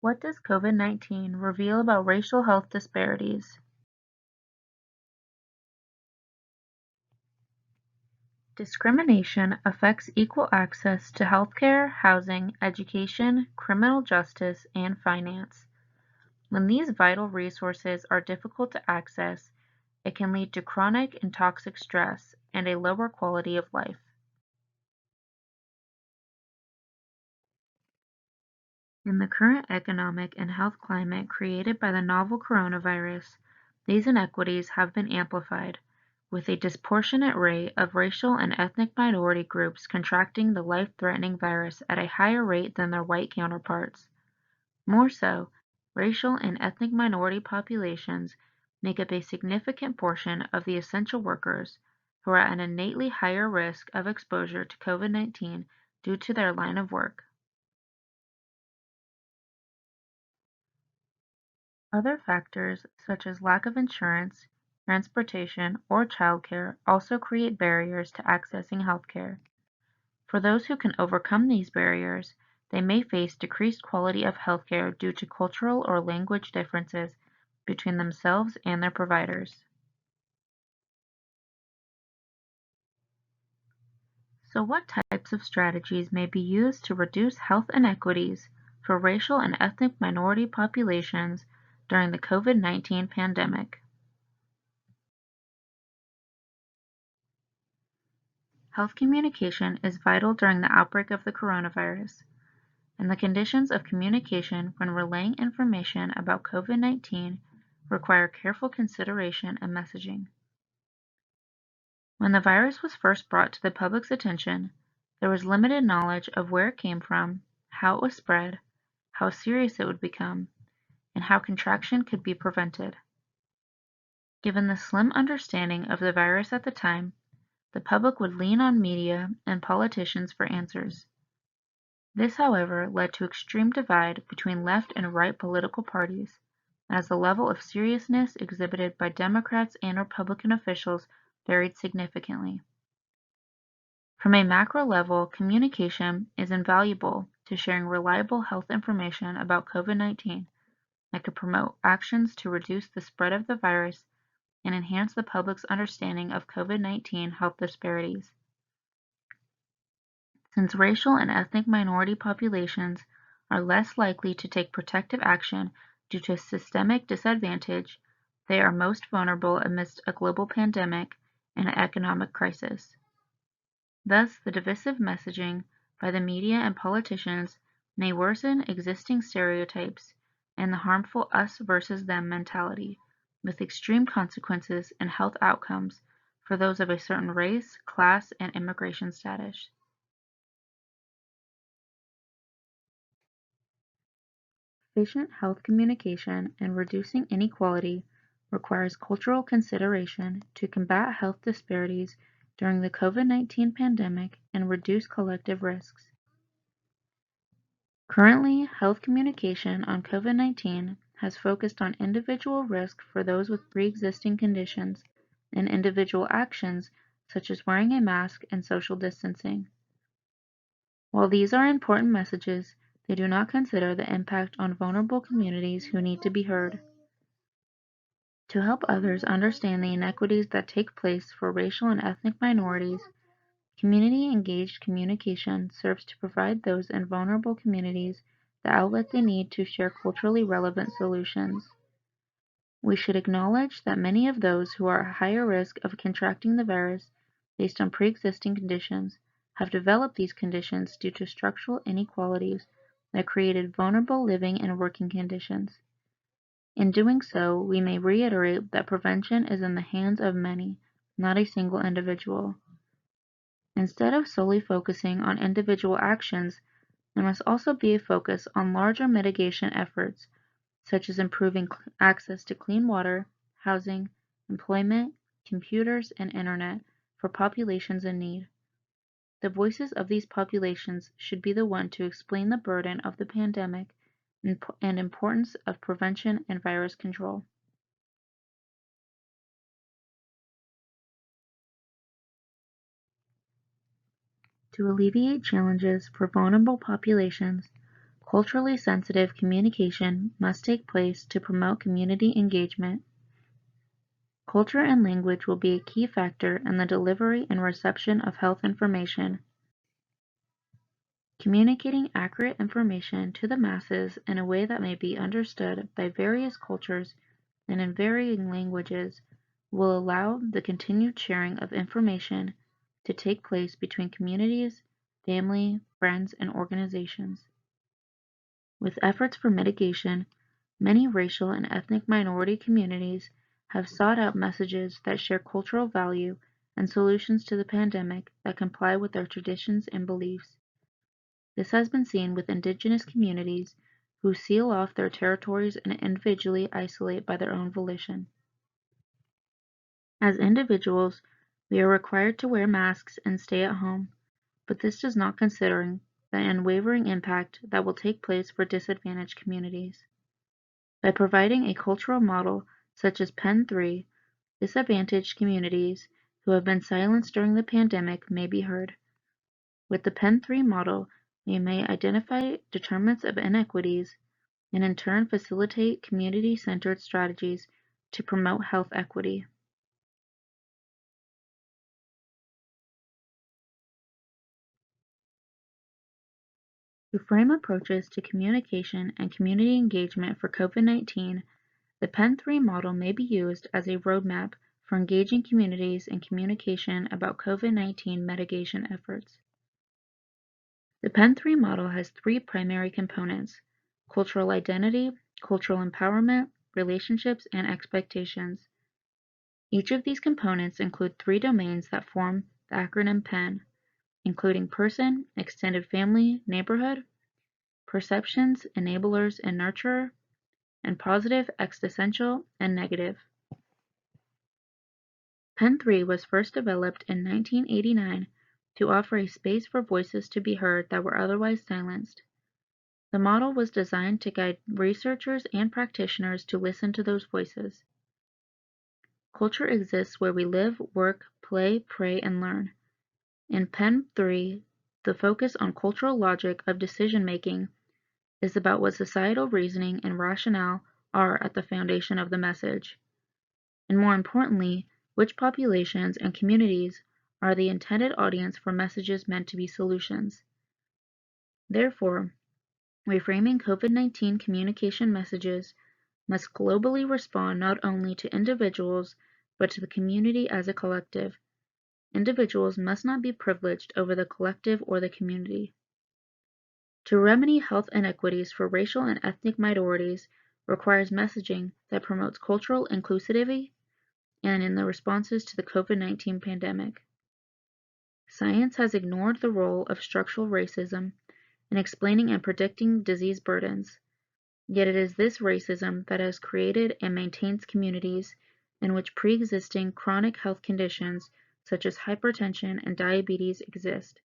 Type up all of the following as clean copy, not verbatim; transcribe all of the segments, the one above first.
What does COVID-19 reveal about racial health disparities? Discrimination affects equal access to healthcare, housing, education, criminal justice, and finance. When these vital resources are difficult to access, it can lead to chronic and toxic stress and a lower quality of life. In the current economic and health climate created by the novel coronavirus, these inequities have been amplified, with a disproportionate rate of racial and ethnic minority groups contracting the life-threatening virus at a higher rate than their white counterparts. More so, racial and ethnic minority populations make up a significant portion of the essential workers who are at an innately higher risk of exposure to COVID-19 due to their line of work. Other factors, such as lack of insurance, transportation, or childcare, also create barriers to accessing healthcare. For those who can overcome these barriers, they may face decreased quality of healthcare due to cultural or language differences between themselves and their providers. So, what types of strategies may be used to reduce health inequities for racial and ethnic minority populations during the COVID-19 pandemic? Health communication is vital during the outbreak of the coronavirus, and the conditions of communication when relaying information about COVID-19 require careful consideration and messaging. When the virus was first brought to the public's attention, there was limited knowledge of where it came from, how it was spread, how serious it would become, and how contraction could be prevented. Given the slim understanding of the virus at the time, the public would lean on media and politicians for answers. This, however, led to extreme divide between left and right political parties, as the level of seriousness exhibited by Democrats and Republican officials varied significantly. From a macro level, communication is invaluable to sharing reliable health information about COVID-19 that could promote actions to reduce the spread of the virus and enhance the public's understanding of COVID-19 health disparities. Since racial and ethnic minority populations are less likely to take protective action due to systemic disadvantage, they are most vulnerable amidst a global pandemic and an economic crisis. Thus, the divisive messaging by the media and politicians may worsen existing stereotypes and the harmful us versus them mentality, with extreme consequences and health outcomes for those of a certain race, class, and immigration status. Efficient health communication and reducing inequality requires cultural consideration to combat health disparities during the COVID-19 pandemic and reduce collective risks. Currently, health communication on COVID-19 has focused on individual risk for those with pre-existing conditions and individual actions such as wearing a mask and social distancing. While these are important messages, they do not consider the impact on vulnerable communities who need to be heard. To help others understand the inequities that take place for racial and ethnic minorities, community-engaged communication serves to provide those in vulnerable communities the outlet they need to share culturally relevant solutions. We should acknowledge that many of those who are at higher risk of contracting the virus based on pre-existing conditions have developed these conditions due to structural inequalities that created vulnerable living and working conditions. In doing so, we may reiterate that prevention is in the hands of many, not a single individual. Instead of solely focusing on individual actions, there must also be a focus on larger mitigation efforts, such as improving access to clean water, housing, employment, computers, and internet for populations in need. The voices of these populations should be the one to explain the burden of the pandemic and importance of prevention and virus control. To alleviate challenges for vulnerable populations, Culturally sensitive communication must take place to promote community engagement. Culture and language will be a key factor in the delivery and reception of health information. Communicating accurate information to the masses in a way that may be understood by various cultures and in varying languages will allow the continued sharing of information to take place between communities, family, friends, and organizations. With efforts for mitigation, many racial and ethnic minority communities have sought out messages that share cultural value and solutions to the pandemic that comply with their traditions and beliefs. This has been seen with indigenous communities who seal off their territories and individually isolate by their own volition. As individuals, we are required to wear masks and stay at home, but this does not consider the unwavering impact that will take place for disadvantaged communities. By providing a cultural model such as Pen 3, disadvantaged communities who have been silenced during the pandemic may be heard. With the Pen 3 model, we may identify determinants of inequities and in turn facilitate community-centered strategies to promote health equity. To frame approaches to communication and community engagement for COVID-19, the Pen 3 model may be used as a roadmap for engaging communities in communication about COVID-19 mitigation efforts. The Pen 3 model has three primary components: cultural identity, cultural empowerment, relationships, and expectations. Each of these components include three domains that form the acronym PEN, including person, extended family, neighborhood, perceptions, enablers, and nurturer, and positive, existential, and negative. Pen 3 was first developed in 1989 to offer a space for voices to be heard that were otherwise silenced. The model was designed to guide researchers and practitioners to listen to those voices. Culture exists where we live, work, play, pray, and learn. In Pen 3, the focus on cultural logic of decision-making is about what societal reasoning and rationale are at the foundation of the message, and more importantly, which populations and communities are the intended audience for messages meant to be solutions. Therefore, reframing COVID-19 communication messages must globally respond not only to individuals but to the community as a collective. Individuals must not be privileged over the collective or the community. To remedy health inequities for racial and ethnic minorities requires messaging that promotes cultural inclusivity and in the responses to the COVID-19 pandemic. Science has ignored the role of structural racism in explaining and predicting disease burdens, yet it is this racism that has created and maintains communities in which pre-existing chronic health conditions such as hypertension and diabetes exist.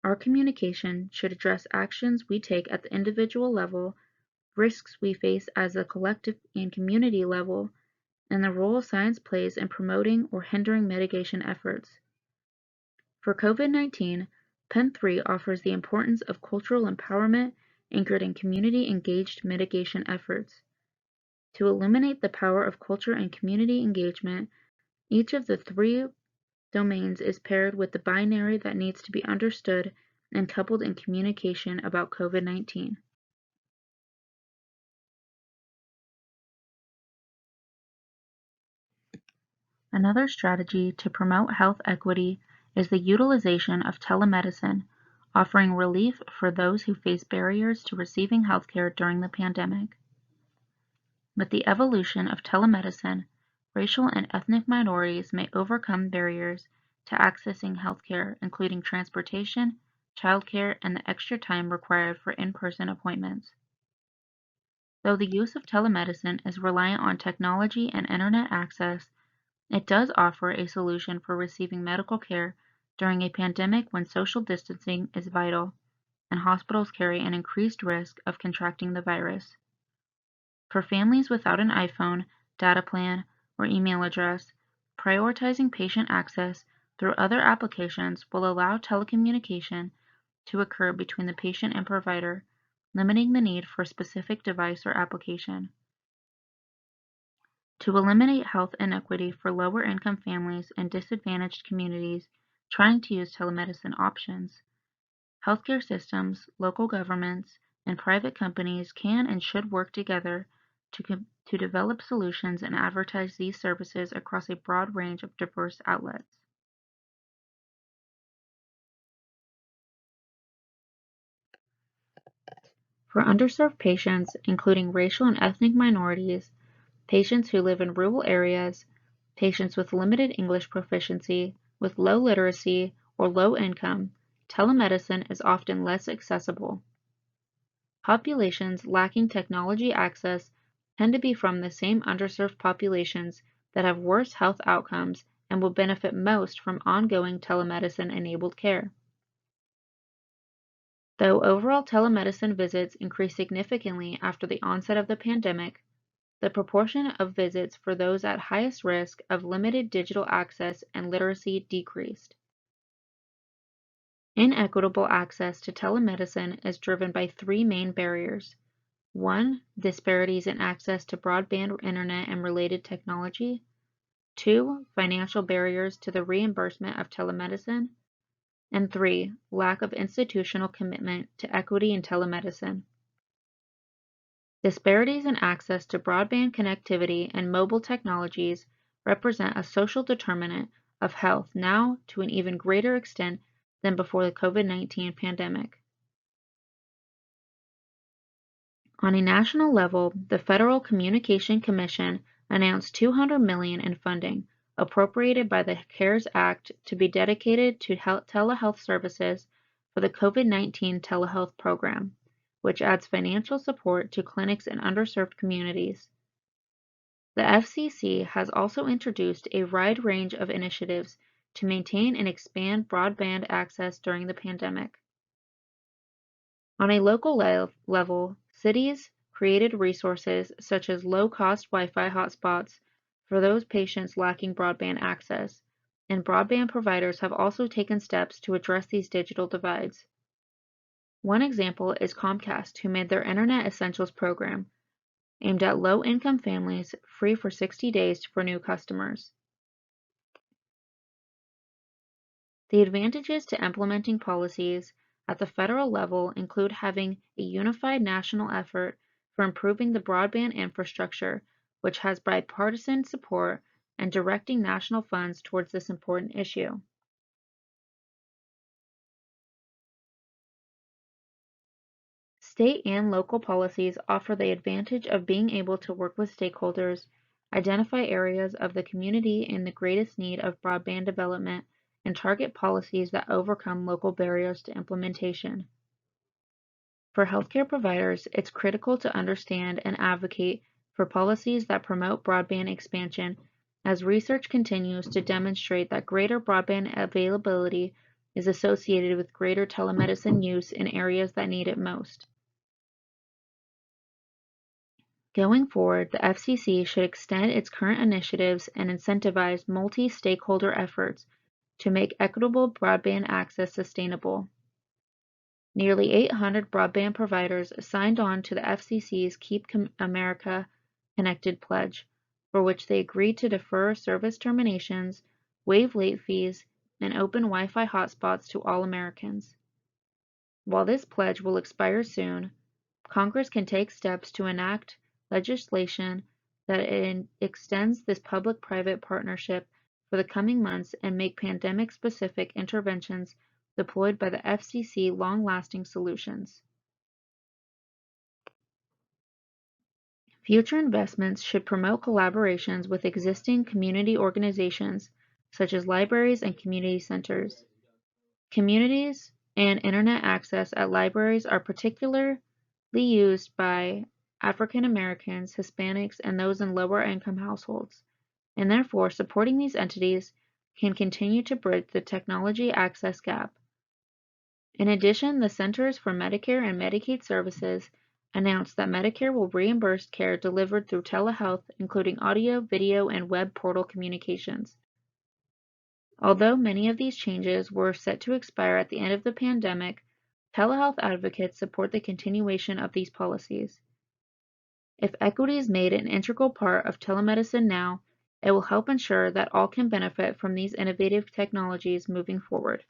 Our communication should address actions we take at the individual level, risks we face as a collective and community level, and the role science plays in promoting or hindering mitigation efforts. For COVID-19, Pen 3 offers the importance of cultural empowerment anchored in community-engaged mitigation efforts. To illuminate the power of culture and community engagement, each of the three domains is paired with the binary that needs to be understood and coupled in communication about COVID-19. Another strategy to promote health equity is the utilization of telemedicine, offering relief for those who face barriers to receiving healthcare during the pandemic. With the evolution of telemedicine, racial and ethnic minorities may overcome barriers to accessing healthcare, including transportation, childcare, and the extra time required for in-person appointments. Though the use of telemedicine is reliant on technology and internet access, it does offer a solution for receiving medical care during a pandemic when social distancing is vital and hospitals carry an increased risk of contracting the virus. For families without an iPhone, data plan, or email address, prioritizing patient access through other applications will allow telecommunication to occur between the patient and provider, limiting the need for a specific device or application. To eliminate health inequity for lower-income families and disadvantaged communities trying to use telemedicine options, healthcare systems, local governments, and private companies can and should work together to develop solutions and advertise these services across a broad range of diverse outlets. For underserved patients, including racial and ethnic minorities, patients who live in rural areas, patients with limited English proficiency, with low literacy, or low income, telemedicine is often less accessible. Populations lacking technology access tend to be from the same underserved populations that have worse health outcomes and will benefit most from ongoing telemedicine-enabled care. Though overall telemedicine visits increased significantly after the onset of the pandemic, the proportion of visits for those at highest risk of limited digital access and literacy decreased. Inequitable access to telemedicine is driven by three main barriers. 1. Disparities in access to broadband internet and related technology. 2. Financial barriers to the reimbursement of telemedicine. And 3. Lack of institutional commitment to equity in telemedicine. Disparities in access to broadband connectivity and mobile technologies represent a social determinant of health now to an even greater extent than before the COVID-19 pandemic. On a national level, the Federal Communication Commission announced $200 million in funding appropriated by the CARES Act to be dedicated to telehealth services for the COVID-19 telehealth program, which adds financial support to clinics in underserved communities. The FCC has also introduced a wide range of initiatives to maintain and expand broadband access during the pandemic. On a local level, cities created resources such as low-cost Wi-Fi hotspots for those patients lacking broadband access, and broadband providers have also taken steps to address these digital divides. One example is Comcast, who made their Internet Essentials program, aimed at low-income families, free for 60 days for new customers. The advantages to implementing policies at the federal level include having a unified national effort for improving the broadband infrastructure, which has bipartisan support, and directing national funds towards this important issue. State and local policies offer the advantage of being able to work with stakeholders, identify areas of the community in the greatest need of broadband development, and target policies that overcome local barriers to implementation. For healthcare providers, it's critical to understand and advocate for policies that promote broadband expansion, as research continues to demonstrate that greater broadband availability is associated with greater telemedicine use in areas that need it most. Going forward, the FCC should extend its current initiatives and incentivize multi-stakeholder efforts to make equitable broadband access sustainable. Nearly 800 broadband providers signed on to the FCC's Keep America Connected pledge, for which they agreed to defer service terminations, waive late fees, and open Wi-Fi hotspots to all Americans. While this pledge will expire soon, Congress can take steps to enact legislation that extends this public-private partnership for the coming months and make pandemic-specific interventions deployed by the FCC long-lasting solutions. Future investments should promote collaborations with existing community organizations such as libraries and community centers. Communities and internet access at libraries are particularly used by African Americans, Hispanics, and those in lower income households, and therefore supporting these entities can continue to bridge the technology access gap. In addition, the Centers for Medicare and Medicaid Services announced that Medicare will reimburse care delivered through telehealth, including audio, video, and web portal communications. Although many of these changes were set to expire at the end of the pandemic, Telehealth advocates support the continuation of these policies. If equity is made an integral part of telemedicine now, it will help ensure that all can benefit from these innovative technologies moving forward.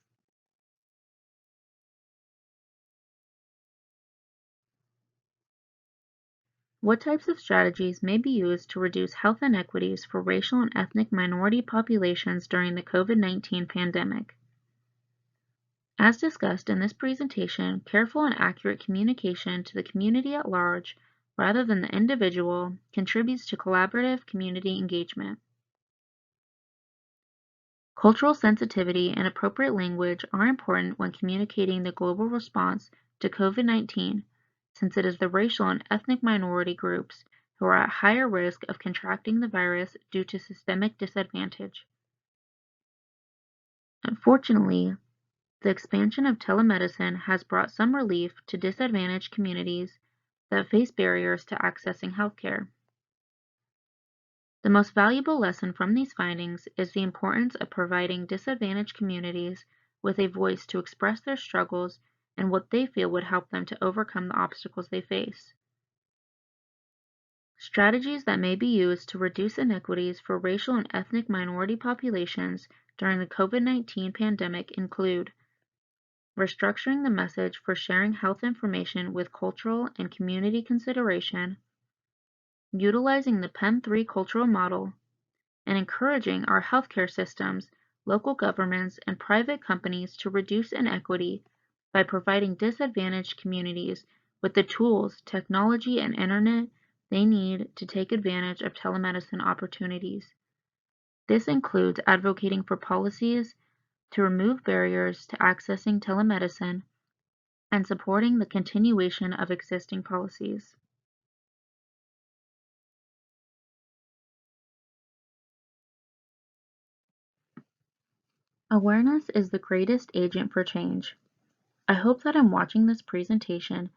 What types of strategies may be used to reduce health inequities for racial and ethnic minority populations during the COVID-19 pandemic? As discussed in this presentation, careful and accurate communication to the community at large, rather than the individual, contributes to collaborative community engagement. Cultural sensitivity and appropriate language are important when communicating the global response to COVID-19, since it is the racial and ethnic minority groups who are at higher risk of contracting the virus due to systemic disadvantage. Unfortunately, the expansion of telemedicine has brought some relief to disadvantaged communities that face barriers to accessing healthcare. The most valuable lesson from these findings is the importance of providing disadvantaged communities with a voice to express their struggles and what they feel would help them to overcome the obstacles they face. Strategies that may be used to reduce inequities for racial and ethnic minority populations during the COVID-19 pandemic include restructuring the message for sharing health information with cultural and community consideration, utilizing the PEM3 cultural model, and encouraging our healthcare systems, local governments, and private companies to reduce inequity by providing disadvantaged communities with the tools, technology, and internet they need to take advantage of telemedicine opportunities. This includes advocating for policies to remove barriers to accessing telemedicine and supporting the continuation of existing policies. Awareness is the greatest agent for change. I hope that in watching this presentation,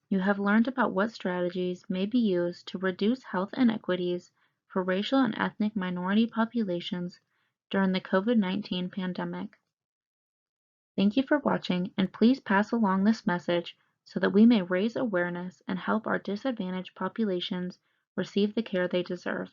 you have learned about what strategies may be used to reduce health inequities for racial and ethnic minority populations during the COVID-19 pandemic. Thank you for watching, and please pass along this message so that we may raise awareness and help our disadvantaged populations receive the care they deserve.